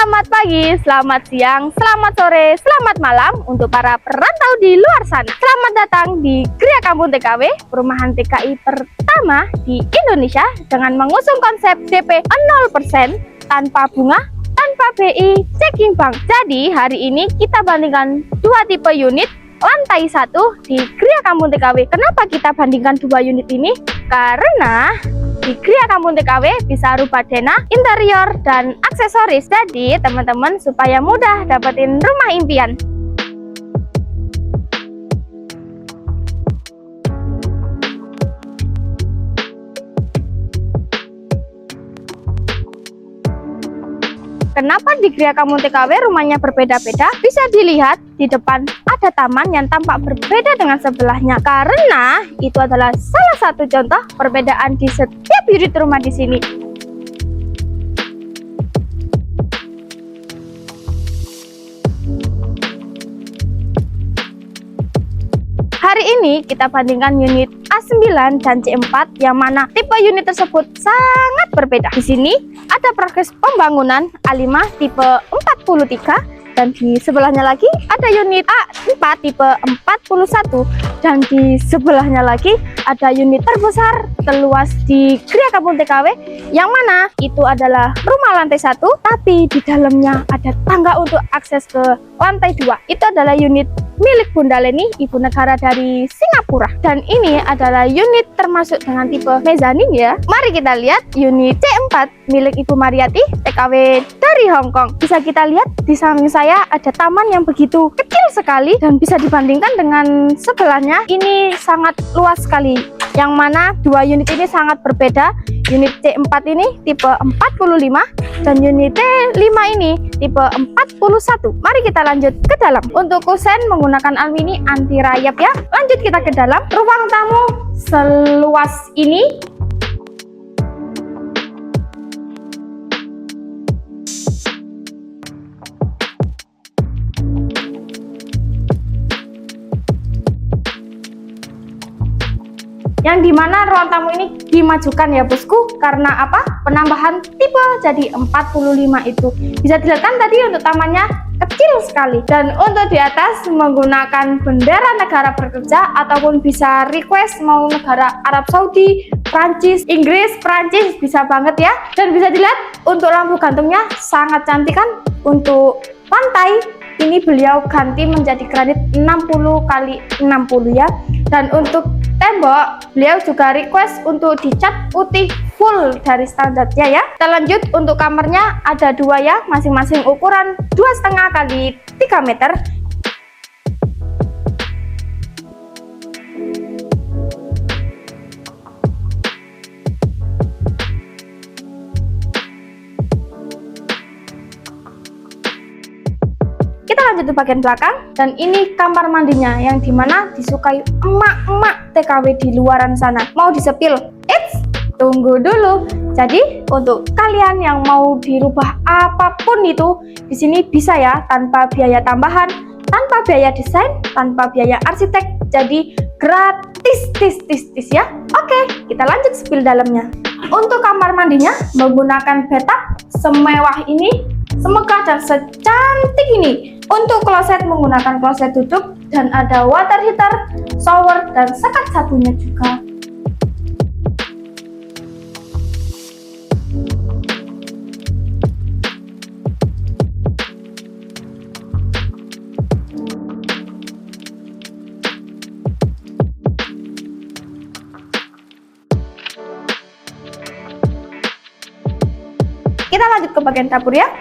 Selamat pagi, selamat siang, selamat sore, selamat malam untuk para perantau di luar sana. Selamat datang di Gria Kampung TKW, perumahan TKI pertama di Indonesia dengan mengusung konsep DP 0% tanpa bunga, tanpa BI, checking bank. Jadi hari ini kita bandingkan dua tipe unit lantai 1 di Gria Kampung TKW. Kenapa kita bandingkan dua unit ini? Karena di Gria Kampung TKW bisa rubah dena, interior, dan aksesoris. Jadi teman-teman supaya mudah dapetin rumah impian. Kenapa di Gria Kampung TKW rumahnya berbeda-beda? Bisa dilihat di depan ada taman yang tampak berbeda dengan sebelahnya. Karena itu adalah salah satu contoh perbedaan di setiap unit rumah di sini. Hari ini kita bandingkan unit A9 dan C4 yang mana tipe unit tersebut sangat berbeda. Di sini ada progres pembangunan A5 tipe 43 dan di sebelahnya lagi ada unit A4 tipe 41 dan di sebelahnya lagi ada unit terbesar terluas di Gria Kampung TKW yang mana itu adalah rumah lantai 1 tapi di dalamnya ada tangga untuk akses ke lantai 2. Itu adalah unit milik Bunda Leni, ibu negara dari Singapura. Dan ini adalah unit termasuk dengan tipe mezanin ya. Mari kita lihat unit C4 milik Ibu Mariati, TKW dari Hong Kong. Bisa kita lihat di samping saya ada taman yang begitu kecil sekali dan bisa dibandingkan dengan sebelahnya. Ini sangat luas sekali. Yang mana dua unit ini sangat berbeda. Unit C4 ini tipe 45 dan unit C5 ini tipe 41. Mari kita lanjut ke dalam. Untuk kusen menggunakan alumini anti rayap ya. Lanjut kita ke dalam. Ruang tamu seluas ini. Yang dimana ruang tamu ini dimajukan ya bosku, karena apa? Penambahan tipe jadi 45 itu. Bisa dilihat kan tadi untuk tamannya kecil sekali. Dan untuk di atas menggunakan bendera negara bekerja ataupun bisa request mau negara Arab Saudi, Prancis, Inggris, Prancis bisa banget ya. Dan bisa dilihat untuk lampu gantungnya sangat cantik kan. Untuk lantai ini beliau ganti menjadi granit 60x60 ya. Dan untuk tembok beliau juga request untuk dicat putih full dari standarnya ya. Kita lanjut untuk kamarnya ada dua ya, masing-masing ukuran 2,5 x 3 meter. Kita lanjut ke bagian belakang dan ini kamar mandinya yang dimana disukai emak-emak TKW di luaran sana. Mau disepil? Eits, tunggu dulu. Jadi untuk kalian yang mau dirubah apapun itu di sini bisa ya, tanpa biaya tambahan, tanpa biaya desain, tanpa biaya arsitek. Jadi gratis tis ya. Oke, kita lanjut sepil dalamnya. Untuk kamar mandinya menggunakan bathtub semewah ini, semegah dan secantik ini. Untuk kloset menggunakan kloset duduk dan ada water heater, shower, dan sekat sabunnya juga. Kita lanjut ke bagian dapur ya.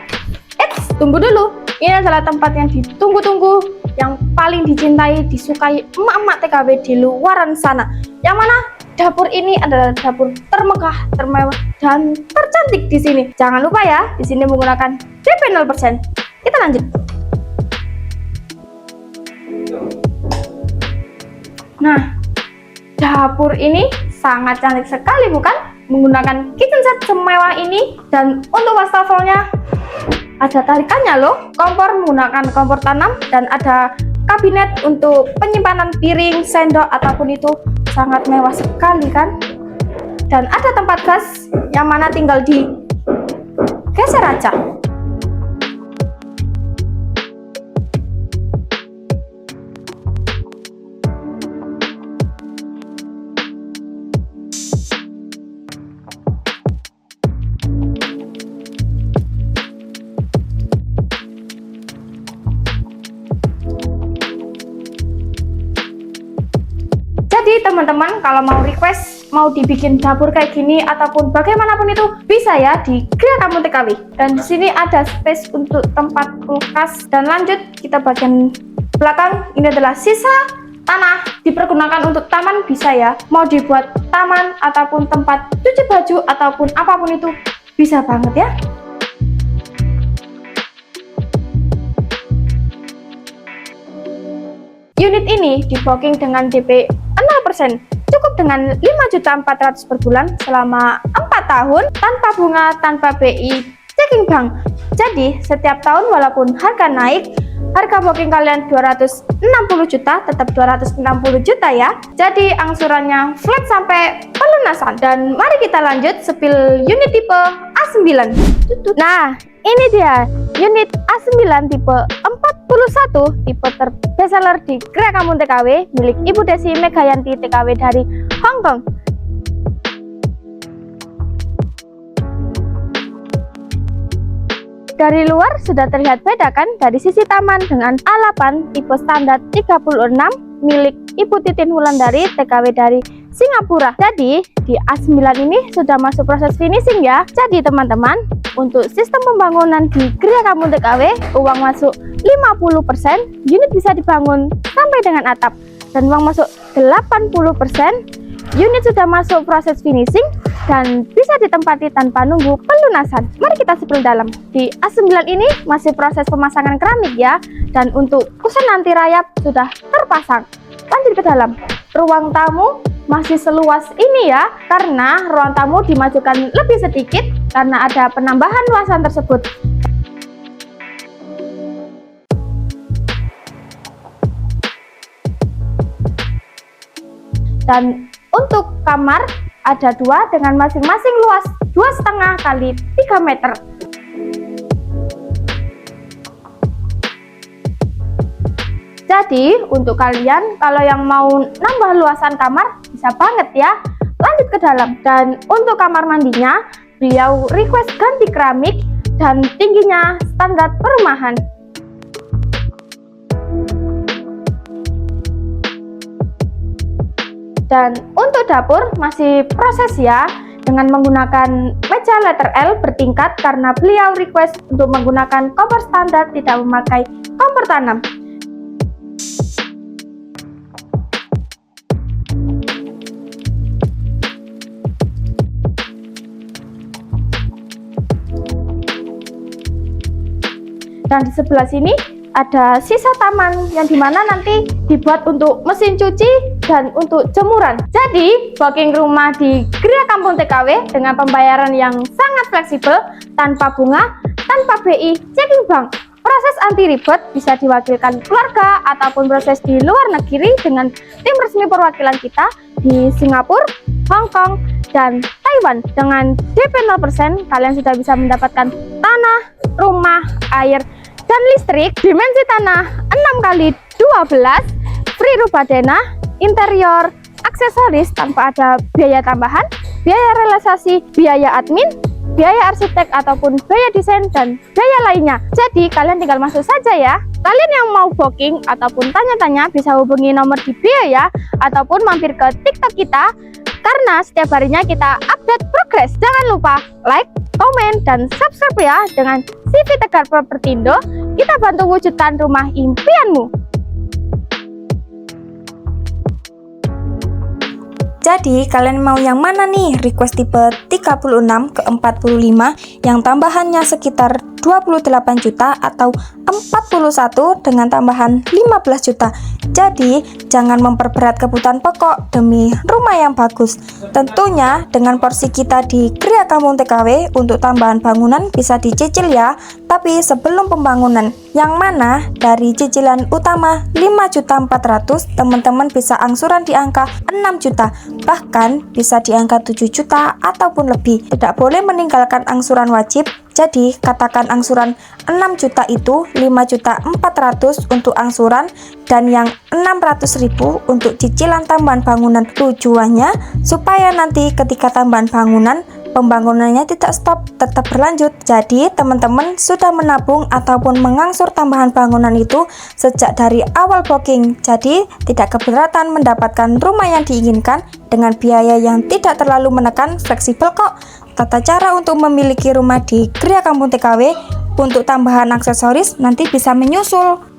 Eits, tunggu dulu. Ini adalah tempat yang ditunggu-tunggu, yang paling dicintai, disukai emak-emak TKW di luaran sana. Yang mana dapur ini adalah dapur termegah, termewah, dan tercantik di sini. Jangan lupa ya, di sini menggunakan DP 0%. Kita lanjut. Nah, dapur ini sangat cantik sekali bukan? Menggunakan kitchen set semewah ini dan untuk wastafelnya ada tarikannya loh. Kompor menggunakan kompor tanam dan ada kabinet untuk penyimpanan piring, sendok ataupun itu sangat mewah sekali kan. Dan ada tempat gas yang mana tinggal di geser aja. teman-teman kalau mau request, mau dibikin dapur kayak gini ataupun bagaimanapun itu bisa ya di Gria Kampung TKW. Dan di sini ada space untuk tempat kulkas. Dan lanjut kita bagian belakang, ini adalah sisa tanah dipergunakan untuk taman bisa ya. Mau dibuat taman ataupun tempat cuci baju ataupun apapun itu bisa banget ya. Unit ini di booking dengan DP 0%, cukup dengan 5.400.000 per bulan selama 4 tahun, tanpa bunga, tanpa BI, checking bank. Jadi setiap tahun walaupun harga naik, harga booking kalian 260 juta, tetap 260 juta ya. Jadi angsurannya flat sampai pelunasan. Dan mari kita lanjut spill unit tipe A9. Nah, ini dia unit A9 tipe 41, tipe terbestseller di Gria Kampung TKW milik Ibu Desi Megayanti TKW dari Hong Kong. Dari luar sudah terlihat beda kan dari sisi taman dengan A8 tipe standar 36 milik Ibu Titin Wulandari TKW dari Singapura. Jadi di A9 ini sudah masuk proses finishing ya. Jadi teman-teman, untuk sistem pembangunan di Gria Kampung TKW, uang masuk 50%, unit bisa dibangun sampai dengan atap. Dan uang masuk 80%, unit sudah masuk proses finishing dan bisa ditempati tanpa nunggu pelunasan. Mari kita spill dalam. Di A9 ini masih proses pemasangan keramik ya. Dan untuk kusen anti rayap sudah terpasang. Lanjut ke dalam. Ruang tamu masih seluas ini ya, karena ruang tamu dimajukan lebih sedikit karena ada penambahan luasan tersebut. Dan untuk kamar ada 2 dengan masing-masing luas 2,5 kali 3 meter. Jadi untuk kalian kalau yang mau nambah luasan kamar bisa banget ya. Lanjut ke dalam. Dan untuk kamar mandinya beliau request ganti keramik dan tingginya standar perumahan. Dan untuk dapur masih proses ya, dengan menggunakan meja letter L bertingkat karena beliau request untuk menggunakan kompor standar, tidak memakai kompor tanam. Dan di sebelah sini ada sisa taman yang dimana nanti dibuat untuk mesin cuci dan untuk jemuran. Jadi booking rumah di Gria Kampung TKW dengan pembayaran yang sangat fleksibel, tanpa bunga, tanpa BI, checking bank. Proses anti ribet bisa diwakilkan keluarga ataupun proses di luar negeri dengan tim resmi perwakilan kita di Singapura, Hong Kong, dan Taiwan. Dengan DP 0% kalian sudah bisa mendapatkan tanah, rumah, air, dan listrik. Dimensi tanah 6x12, free rumah denah, interior, aksesoris tanpa ada biaya tambahan, biaya realisasi, biaya admin, biaya arsitek ataupun biaya desain dan biaya lainnya. Jadi kalian tinggal masuk saja ya. Kalian yang mau booking ataupun tanya-tanya bisa hubungi nomor di bio ya, ataupun mampir ke TikTok kita karena setiap harinya kita update progres. Jangan lupa like, komen, dan subscribe ya. Dengan CV Tegar Propertindo, kita bantu wujudkan rumah impianmu. Jadi kalian mau yang mana nih? Request tipe 36 ke 45 yang tambahannya sekitar 28 juta atau 41 dengan tambahan 15 juta. Jadi jangan memperberat kebutuhan pokok demi rumah yang bagus. Tentunya dengan porsi kita di Gria Kampung TKW untuk tambahan bangunan bisa dicicil ya. Tapi sebelum pembangunan, yang mana dari cicilan utama 5.400.000 teman-teman bisa angsuran di angka 6 juta, bahkan bisa di angka 7 juta ataupun lebih. Tidak boleh meninggalkan angsuran wajib. Jadi katakan angsuran 6 juta itu 5.400.000 untuk angsuran dan yang 600.000 untuk cicilan tambahan bangunan. Tujuannya supaya nanti ketika tambahan bangunan pembangunannya tidak stop, tetap berlanjut. Jadi teman-teman sudah menabung ataupun mengangsur tambahan bangunan itu sejak dari awal booking. Jadi tidak keberatan mendapatkan rumah yang diinginkan dengan biaya yang tidak terlalu menekan, fleksibel kok. Tata cara untuk memiliki rumah di Gria Kampung TKW untuk tambahan aksesoris nanti bisa menyusul.